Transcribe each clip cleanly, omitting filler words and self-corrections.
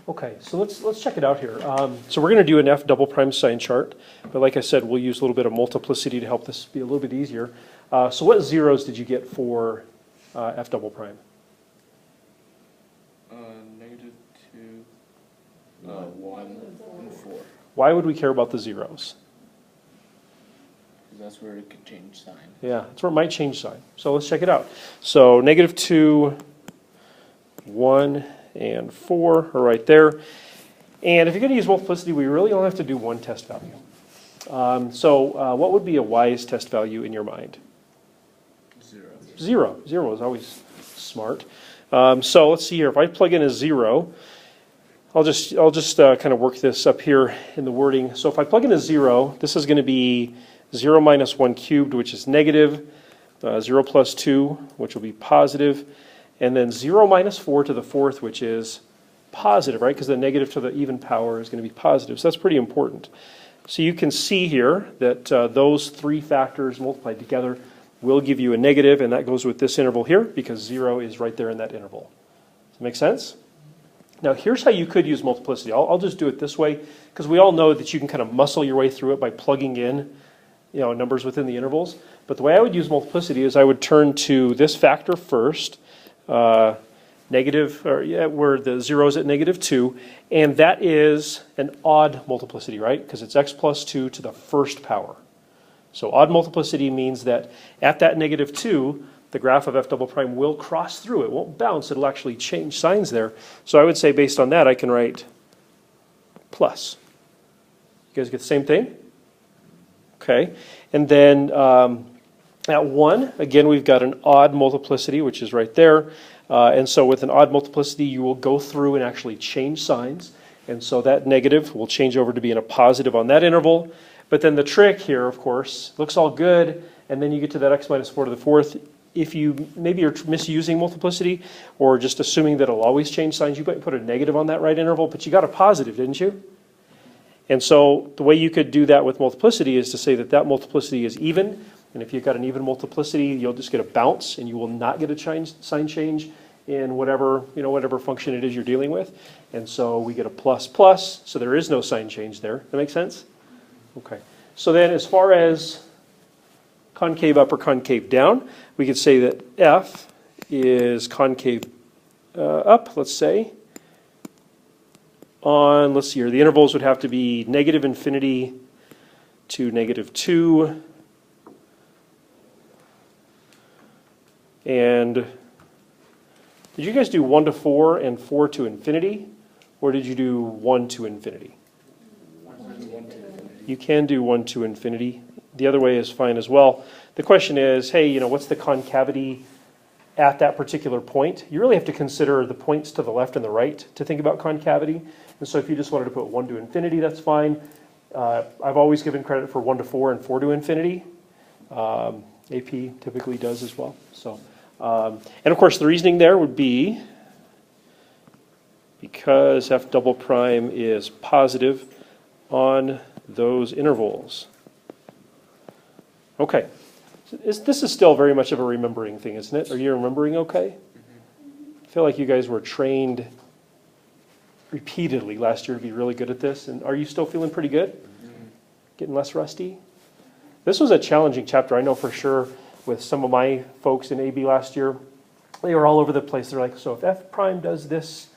Okay, so let's check it out here. So we're going to do an F double prime sign chart, but like I said, we'll use a little bit of multiplicity to help this be a little bit easier. So what zeros did you get for F double prime? -2, 1, and 4. Why would we care about the zeros? Because that's where it could change sign. Yeah, that's where it might change sign. So let's check it out. So -2, 1, and 4 are right there. And if you're going to use multiplicity, we really only have to do one test value. What would be a wise test value in your mind? 0. Zero is always smart. So let's see here. If I plug in a 0, I'll just kind of work this up here in the wording. So if I plug in a 0, this is going to be 0 minus 1 cubed, which is negative, 0 plus 2, which will be positive, and then 0 minus 4 to the fourth, which is positive, right? Because the negative to the even power is going to be positive. So that's pretty important. So you can see here that those three factors multiplied together will give you a negative, and that goes with this interval here because 0 is right there in that interval. Does that make sense? Now here's how you could use multiplicity. I'll just do it this way because we all know that you can kind of muscle your way through it by plugging in numbers within the intervals. But the way I would use multiplicity is I would turn to this factor first, where the 0 is at -2, and that is an odd multiplicity, right? Because it's x plus 2 to the first power. So odd multiplicity means that at that -2, the graph of f double prime will cross through. It won't bounce. It'll actually change signs there. So I would say based on that, I can write plus. You guys get the same thing? Okay. And then at 1, again, we've got an odd multiplicity, which is right there. And so with an odd multiplicity, you will go through and actually change signs. And so that negative will change over to being a positive on that interval. But then the trick here, of course, looks all good. And then you get to that x minus 4 to the fourth. If maybe you're misusing multiplicity or just assuming that it'll always change signs, you might put a negative on that right interval, but you got a positive, didn't you? And so the way you could do that with multiplicity is to say that that multiplicity is even. And if you've got an even multiplicity, you'll just get a bounce, and you will not get a sign change in whatever function it is you're dealing with. And so we get a plus plus, so there is no sign change there. That make sense? Okay. So then as far as concave up or concave down, we could say that f is concave up, let's say. Let's see here, the intervals would have to be -infinity to -2. And did you guys do 1 to 4 and 4 to infinity? Or did you do 1 to infinity? 1 to infinity. You can do 1 to infinity. The other way is fine as well. The question is, hey, what's the concavity at that particular point? You really have to consider the points to the left and the right to think about concavity. And so if you just wanted to put 1 to infinity, that's fine. I've always given credit for 1 to 4 and 4 to infinity. AP typically does as well. So, and of course the reasoning there would be because f double prime is positive on those intervals. Okay. This is still very much of a remembering thing, isn't it? Are you remembering okay? I feel like you guys were trained repeatedly last year to be really good at this. And are you still feeling pretty good? Getting less rusty? This was a challenging chapter, I know for sure, with some of my folks in AB last year. They were all over the place. They're like, so if f prime does this,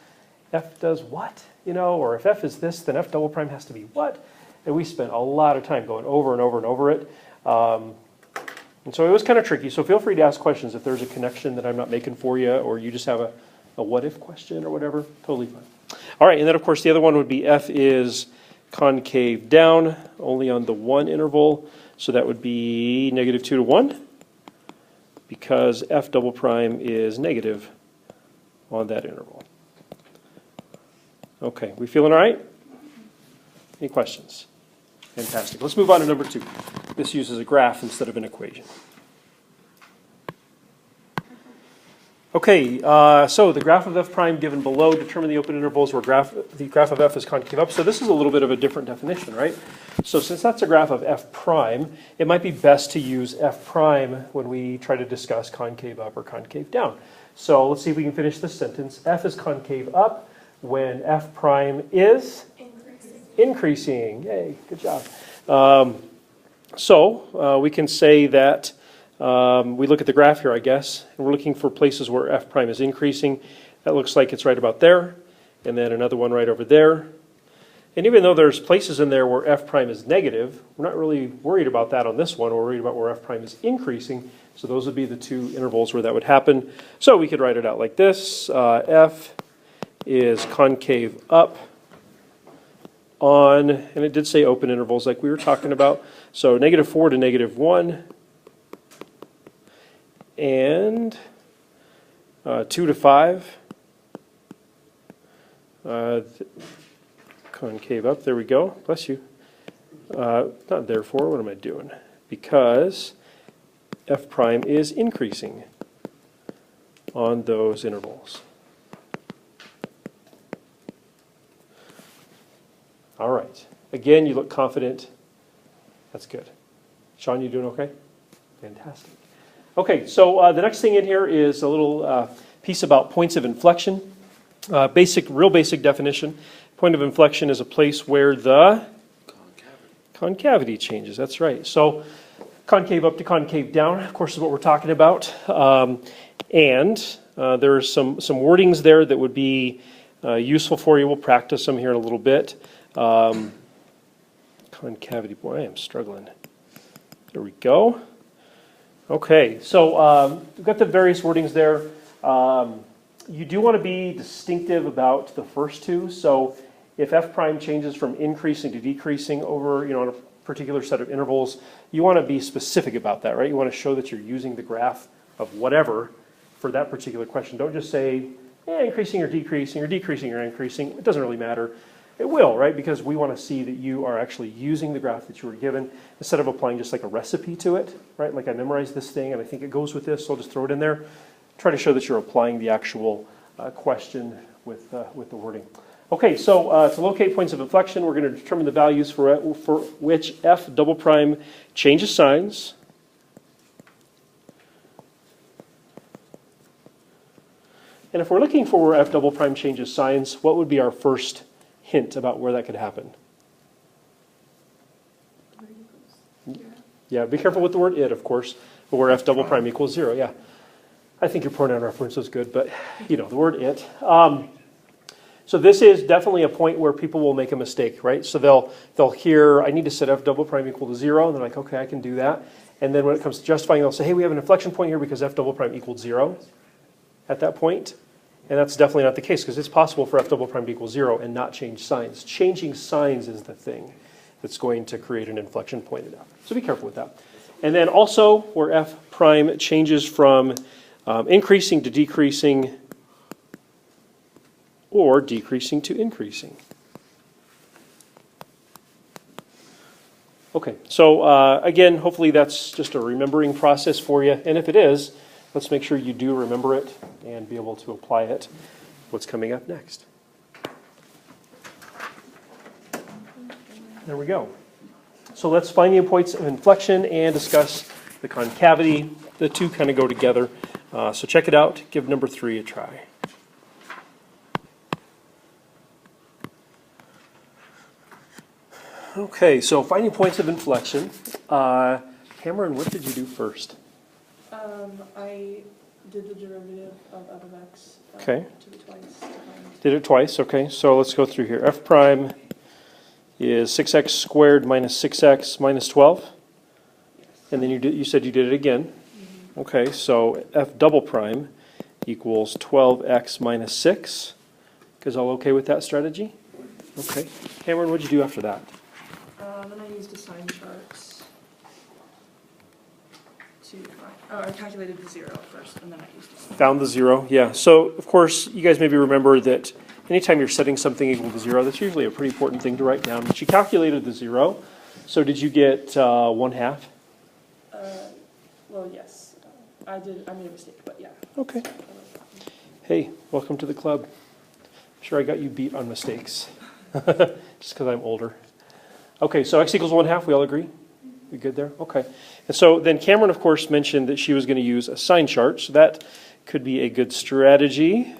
f does what? Or if f is this, then f double prime has to be what? And we spent a lot of time going over and over and over it. And so it was kind of tricky. So feel free to ask questions if there's a connection that I'm not making for you, or you just have a what if question or whatever. Totally fine. All right, and then of course the other one would be f is concave down, only on the 1 interval. So that would be -2 to 1, because f double prime is negative on that interval. Okay, we feeling all right? Any questions? Fantastic. Let's move on to number 2. This uses a graph instead of an equation. Okay, so the graph of f prime given below, determine the open intervals where the graph of f is concave up. So this is a little bit of a different definition, right? So since that's a graph of f prime, it might be best to use f prime when we try to discuss concave up or concave down. So let's see if we can finish this sentence. F is concave up when f prime is increasing. Yay, good job. So we can say that we look at the graph here, I guess, and we're looking for places where f prime is increasing. That looks like it's right about there, and then another one right over there. And even though there's places in there where f prime is negative, we're not really worried about that on this one. We're worried about where f prime is increasing. So those would be the two intervals where that would happen. So we could write it out like this. F is concave up on, and it did say open intervals like we were talking about. So -4 to -1, and 2 to 5. Concave up, there we go, bless you. Not therefore, what am I doing? Because f prime is increasing on those intervals. All right, again, you look confident. That's good. Sean, you doing okay? Fantastic. Okay, so the next thing in here is a little piece about points of inflection. Real basic definition. Point of inflection is a place where the concavity changes. That's right. So concave up to concave down, of course, is what we're talking about. And there are some wordings there that would be useful for you. We'll practice them here in a little bit. Concavity, boy, I am struggling. There we go. Okay, so we've got the various wordings there. You do want to be distinctive about the first two. So if f prime changes from increasing to decreasing over, on a particular set of intervals, you want to be specific about that, right? You want to show that you're using the graph of whatever for that particular question. Don't just say increasing or decreasing or increasing. It doesn't really matter. It will, right? Because we want to see that you are actually using the graph that you were given instead of applying just like a recipe to it, right? Like I memorized this thing and I think it goes with this, so I'll just throw it in there. Try to show that you're applying the actual question with the wording. Okay, so to locate points of inflection, we're going to determine the values for which f double prime changes signs. And if we're looking for where f double prime changes signs, what would be our first hint about where that could happen? Yeah, be careful with the word it, of course, but where f double prime equals 0, yeah. I think your pronoun reference is good, but the word it. So this is definitely a point where people will make a mistake, right? So they'll hear, I need to set f double prime equal to 0, and they're like, okay, I can do that. And then when it comes to justifying, they'll say, hey, we have an inflection point here because f double prime equals 0 at that point. And that's definitely not the case, because it's possible for f double prime to equal 0 and not change signs. Changing signs is the thing that's going to create an inflection point at f. So be careful with that. And then also where f prime changes from increasing to decreasing or decreasing to increasing. Okay, so again, hopefully that's just a remembering process for you. And if it is, let's make sure you do remember it and be able to apply it. What's coming up next? There we go. So let's find the points of inflection and discuss the concavity. The two kind of go together. So check it out. Give number 3 a try. Okay, so finding points of inflection. Cameron, what did you do first? I did the derivative of f of x. Okay. Did it twice. Did it twice, okay. So let's go through here. F prime is 6x squared minus 6x minus 12. Yes. And then you said you did it again. Mm-hmm. Okay, so f double prime equals 12x minus 6. Is all okay with that strategy? Okay. Cameron, what did you do after that? Then I used a sign charts to find, I calculated the 0 first, and then I used a sign. Found the 0, yeah. So, of course, you guys maybe remember that anytime you're setting something equal to 0, that's usually a pretty important thing to write down. But you calculated the 0, so did you get 1/2? Well, yes. I made a mistake, but yeah. Okay. Hey, welcome to the club. I'm sure I got you beat on mistakes, just because I'm older. Okay, so x equals 1/2, we all agree? We good there? Okay. And so then Cameron, of course, mentioned that she was going to use a sign chart, so that could be a good strategy.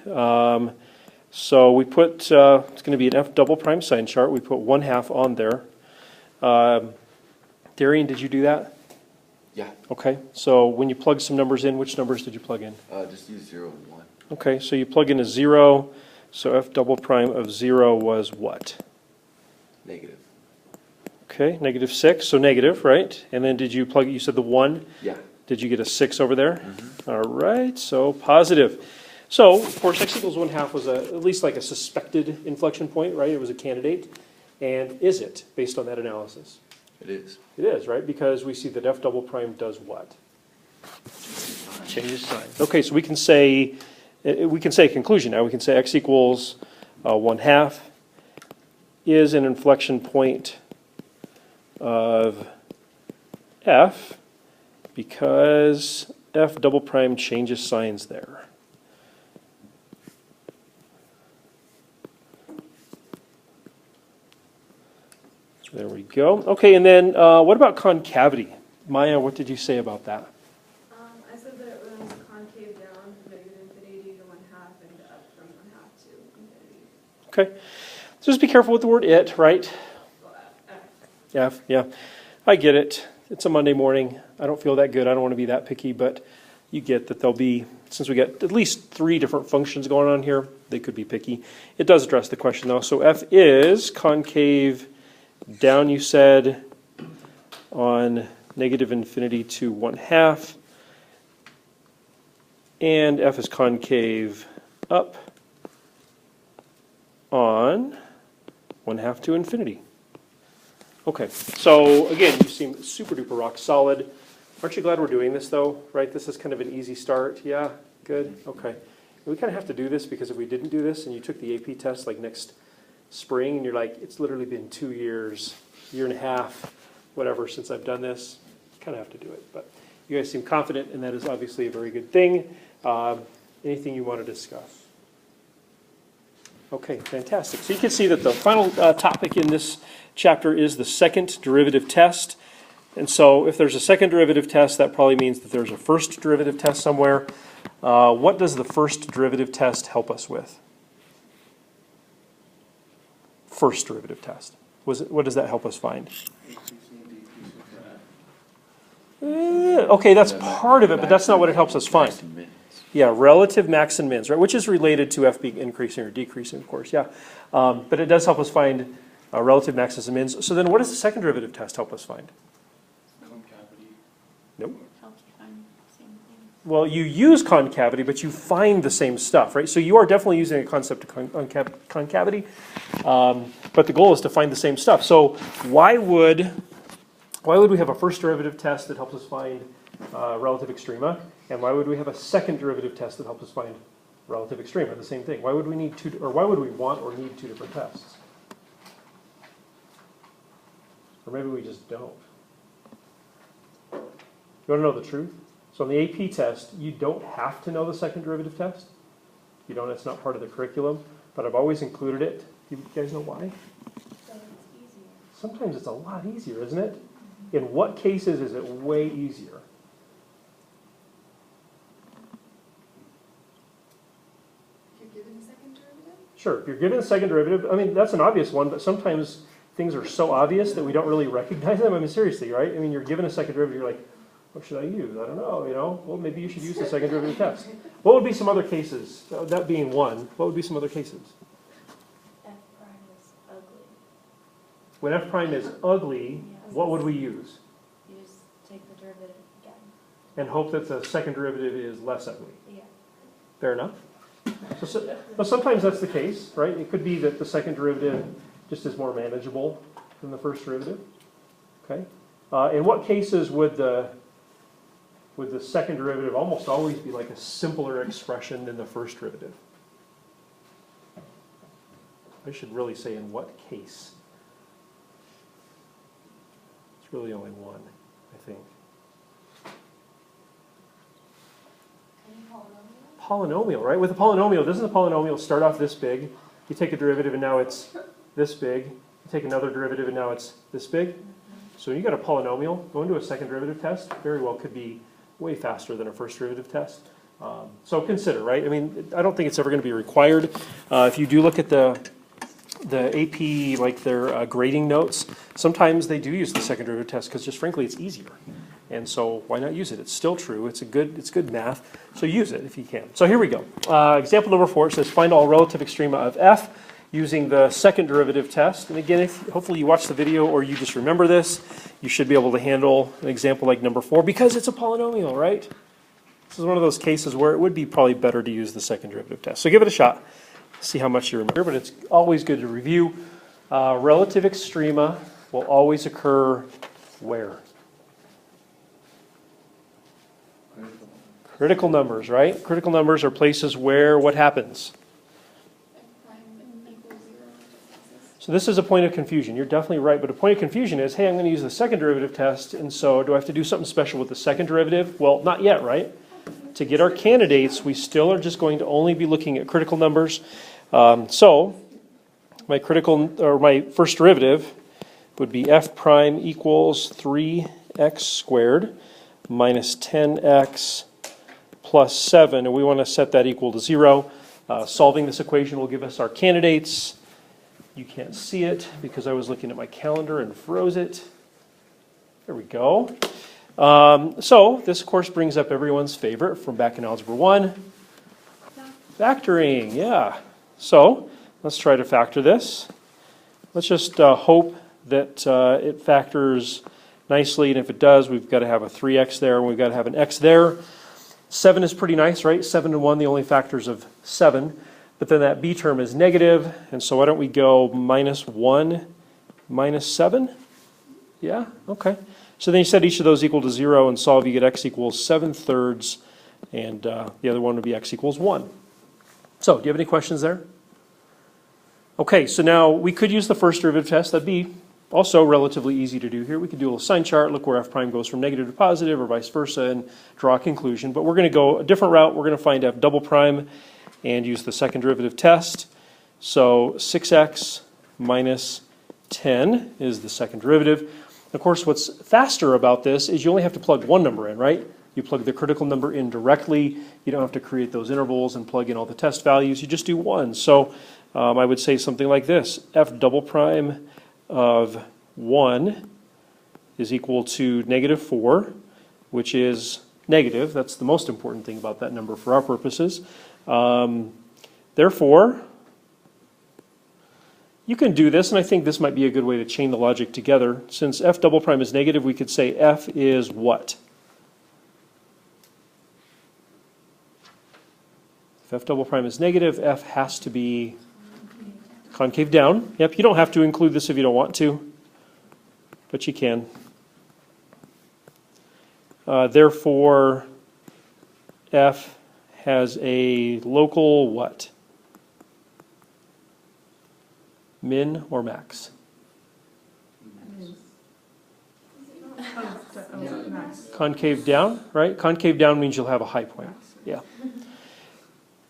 So we put, it's going to be an F double prime sign chart. We put 1/2 on there. Darian, did you do that? Yeah, Okay, so when you plug some numbers in, which numbers did you plug in? just use 0 and 1. Okay, so you plug in a 0, so F double prime of 0 was what? Negative. Okay, -6, so negative, right? And then did you plug, you said the 1, Yeah. did you get a 6 over there? All right, so positive. So, of course, x equals 1/2 was at least like a suspected inflection point, right? It was a candidate. And is it, based on that analysis? It is. It is, right? Because we see that F double prime does what? Changes signs. Okay, so we can say a conclusion now. We can say x equals 1/2 is an inflection point of F because F double prime changes signs there. There we go. Okay, and then what about concavity? Maya, what did you say about that? I said that it was concave down from -infinity to 1/2 and up from 1/2 to infinity. Okay, so just be careful with the word it, right? Well, Yeah, yeah, I get it. It's a Monday morning. I don't feel that good. I don't want to be that picky, but you get that there'll be, since we got at least 3 different functions going on here, they could be picky. It does address the question though. So F is concave down, you said, on -infinity to 1/2, and F is concave up on 1/2 to infinity. Okay, so again, you seem super duper rock solid. Aren't you glad we're doing this though, right? This is kind of an easy start. Yeah, good, okay. We kind of have to do this because if we didn't do this and you took the AP test like next spring and you're like, it's literally been 2 years, 1.5 years, whatever, since I've done this, kind of have to do it. But you guys seem confident, and that is obviously a very good thing. Anything you want to discuss? Okay, fantastic. So you can see that the final topic in this chapter is the second derivative test. And so if there's a second derivative test, that probably means that there's a first derivative test somewhere. What does the first derivative test help us with? First derivative test. What does that help us find? Okay, that's part of it, but that's not what it helps us find. Max and mins. Yeah, relative max and mins, right? Which is related to F being increasing or decreasing, of course, yeah. But it does help us find relative maxes and mins. So then what does the second derivative test help us find? Concavity. Nope. Helps you find the same thing. Well, you use concavity, but you find the same stuff, right? So you are definitely using a concept of concavity, but the goal is to find the same stuff. So why would we have a first derivative test that helps us find relative extrema, and why would we have a second derivative test that helps us find relative extrema? The same thing. Why would we need why would we want or need 2 different tests? Or maybe we just don't. You want to know the truth? So on the AP test, you don't have to know the second derivative test. You don't, it's not part of the curriculum, but I've always included it. Do you guys know why? So it's easier. Sometimes it's a lot easier, isn't it? In what cases is it way easier? If you're given a second derivative? Sure, if you're given a second derivative, I mean, that's an obvious one, but sometimes things are so obvious that we don't really recognize them. I mean, seriously, right? I mean, you're given a second derivative, you're like, what should I use? I don't know, you know? Well, maybe you should use the second derivative test. What would be some other cases? That being one, what would be some other cases? F prime is ugly. When f prime is ugly, what would we use? You just take the derivative again. And hope that the second derivative is less ugly. Yeah. Fair enough? Well, sometimes that's the case, right? It could be that the second derivative just is more manageable than the first derivative. Okay? In what cases would the second derivative almost always be like a simpler expression than the first derivative? I should really say in what case. It's really only one, I think. Polynomial, right? With a polynomial, doesn't the polynomial start off this big? You take a derivative and now it's this big. You take another derivative and now it's this big. So when you got a polynomial, going to a second derivative test very well could be way faster than a first derivative test. So consider, right? I mean, I don't think it's ever going to be required. If you do look at the AP, like their grading notes, sometimes they do use the second derivative test because just frankly, it's easier. And so why not use it? It's still true. It's good math. So use it if you can. So here we go. Example number 4 says find all relative extrema of f using the second derivative test. And again, if hopefully you watch the video or you just remember this, you should be able to handle an example like number 4 because it's a polynomial, right? This is one of those cases where it would be probably better to use the second derivative test. So give it a shot. See how much you remember, but it's always good to review. Relative extrema will always occur where? Critical numbers, right? Critical numbers are places where what happens? So this is a point of confusion. You're definitely right, but a point of confusion is, hey, I'm going to use the second derivative test, and so do I have to do something special with the second derivative? Well, not yet, right? To get our candidates, we still are just going to only be looking at critical numbers. So my first derivative would be f prime equals 3x squared minus 10x plus 7, and we want to set that equal to 0. Solving this equation will give us our candidates. You can't see it because I was looking at my calendar and froze it. There we go. So this, of course, brings up everyone's favorite from back in Algebra 1. Factoring, yeah. So let's try to factor this. Let's just hope that it factors nicely, and if it does, we've got to have a 3x there, and we've got to have an x there. 7 is pretty nice, right? 7 and 1, the only factors of 7. But then that b term is negative, and so why don't we go minus 1 minus 7? Yeah, okay. So then you set each of those equal to 0 and solve, you get x equals 7/3, and the other one would be x equals 1. So, do you have any questions there? Okay, so now we could use the first derivative test. That'd be also relatively easy to do here. We could do a little sign chart, look where f prime goes from negative to positive or vice versa, and draw a conclusion. But we're going to go a different route. We're going to find f double prime and use the second derivative test. So 6x minus 10 is the second derivative. Of course, what's faster about this is you only have to plug one number in, right? You plug the critical number in directly. You don't have to create those intervals and plug in all the test values. You just do one. So I would say something like this. F double prime of 1 is equal to negative 4, which is negative. That's the most important thing about that number for our purposes. Therefore, you can do this, and I think this might be a good way to chain the logic together. Since f double prime is negative, we could say f is what? If f double prime is negative, f has to be concave down. Yep, you don't have to include this if you don't want to, but you can. Therefore, f has a local what? Min or max? Concave down, right? Concave down means you'll have a high point. Yeah.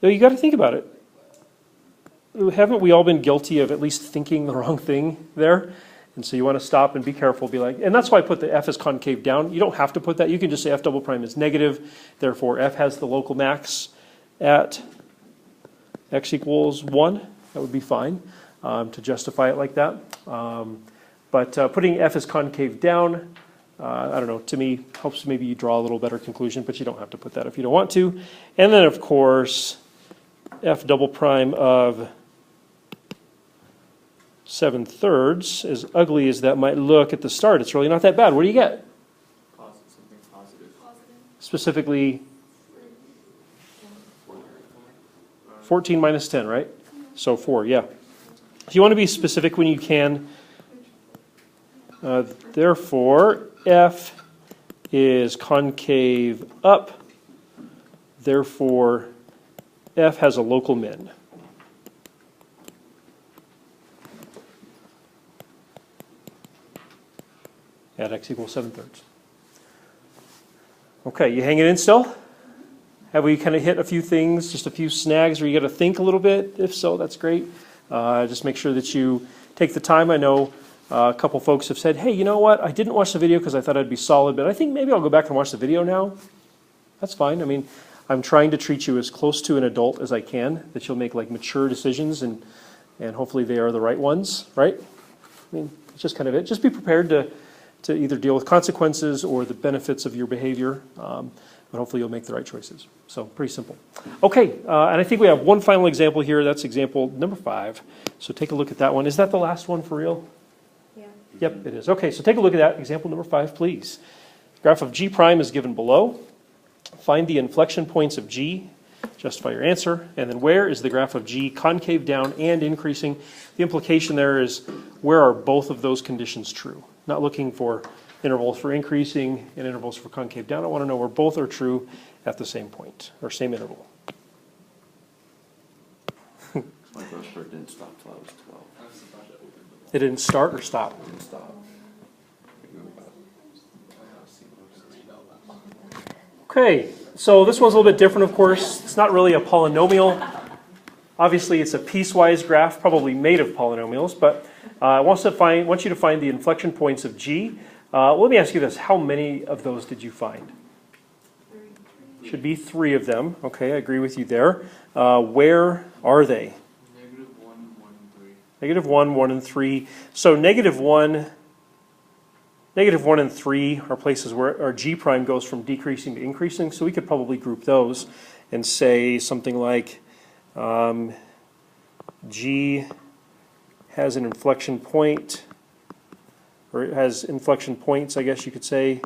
So you got to think about it. Haven't we all been guilty of at least thinking the wrong thing there? And so you want to stop and be careful, be like, and that's why I put the f as concave down. You don't have to put that. You can just say f double prime is negative. Therefore, f has the local max at x equals 1. That would be fine to justify it like that. But putting f as concave down, I don't know, to me, helps maybe you draw a little better conclusion, but you don't have to put that if you don't want to. And then, of course, f double prime of 7/3, as ugly as that might look at the start, it's really not that bad. What do you get? Something positive. Specifically, 14 minus 10, right? So 4, yeah. If you want to be specific when you can, therefore, f is concave up. Therefore, f has a local min. At x equals 7/3. Okay, you hanging in still? Have we kind of hit a few things, just a few snags where you got to think a little bit? If so, that's great. Just make sure that you take the time. I know a couple folks have said, hey, you know what? I didn't watch the video because I thought I'd be solid, but I think maybe I'll go back and watch the video now. That's fine. I mean, I'm trying to treat you as close to an adult as I can, that you'll make like mature decisions and hopefully they are the right ones, right? I mean, it's just kind of it. Just be prepared to either deal with consequences or the benefits of your behavior, but hopefully you'll make the right choices. So pretty simple. Okay, and I think we have one final example here. That's example number 5. So take a look at that one. Is that the last one for real? Yeah. Yep, it is. Okay, so take a look at that. Example number 5, please. Graph of G prime is given below. Find the inflection points of G. Justify your answer. And then where is the graph of G concave down and increasing? The implication there is where are both of those conditions true? Not looking for intervals for increasing and intervals for concave down. I want to know where both are true at the same point or same interval. My first part didn't stop till I was 12. I was about to open the wall. It didn't start or stop? Didn't stop. Okay, so this one's a little bit different, of course. It's not really a polynomial. Obviously, it's a piecewise graph, probably made of polynomials, but I want you to find the inflection points of G. Let me ask you this. How many of those did you find? Should be 3 of them. Okay, I agree with you there. Where are they? -1, 1, and 3. -1, 1, and 3. So -1, -1 and 3 are places where our G prime goes from decreasing to increasing. So we could probably group those and say something like G has an inflection point, or it has inflection points, I guess you could say,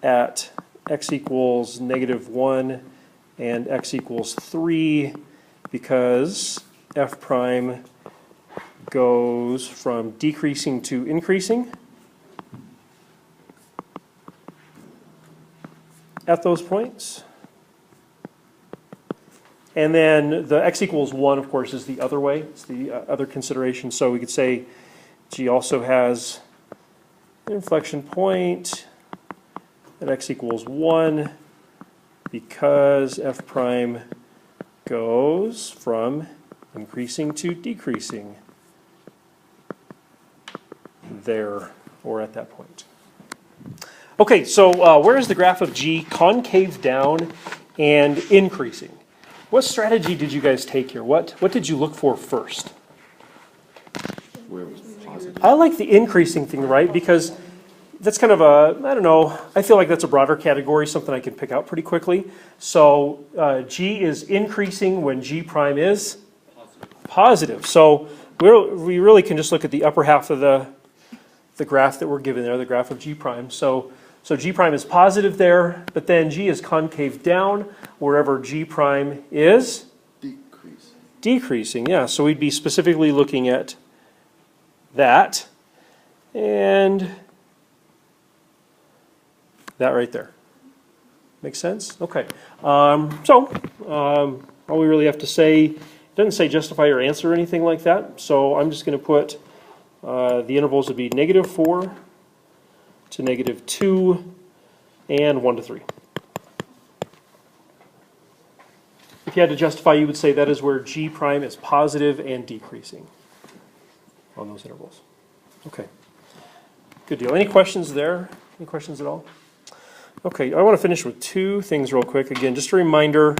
at x equals -1 and x equals 3 because f prime goes from decreasing to increasing at those points. And then the x equals 1, of course, is the other way. It's the other consideration. So we could say G also has an inflection point at x equals 1 because f prime goes from increasing to decreasing there or at that point. Okay, so where is the graph of G concave down and increasing? What strategy did you guys take here? What did you look for first? Where it was positive. I like the increasing thing, right? Because that's kind of a, I don't know, I feel like that's a broader category, something I can pick out pretty quickly. So G is increasing when G prime is positive. So we really can just look at the upper half of the graph that we're given there, the graph of G prime. So G prime is positive there, but then G is concave down wherever G prime is Decrease. decreasing. Yeah, so we'd be specifically looking at that and that right there. Make sense? Okay. All we really have to say, it doesn't say justify your answer or anything like that, so I'm just going to put the intervals would be -4 to -2 and 1 to 3. If you had to justify, you would say that is where G prime is positive and decreasing on those intervals. Okay, good deal. Any questions there? Any questions at all? Okay, I want to finish with 2 things real quick. Again, just a reminder,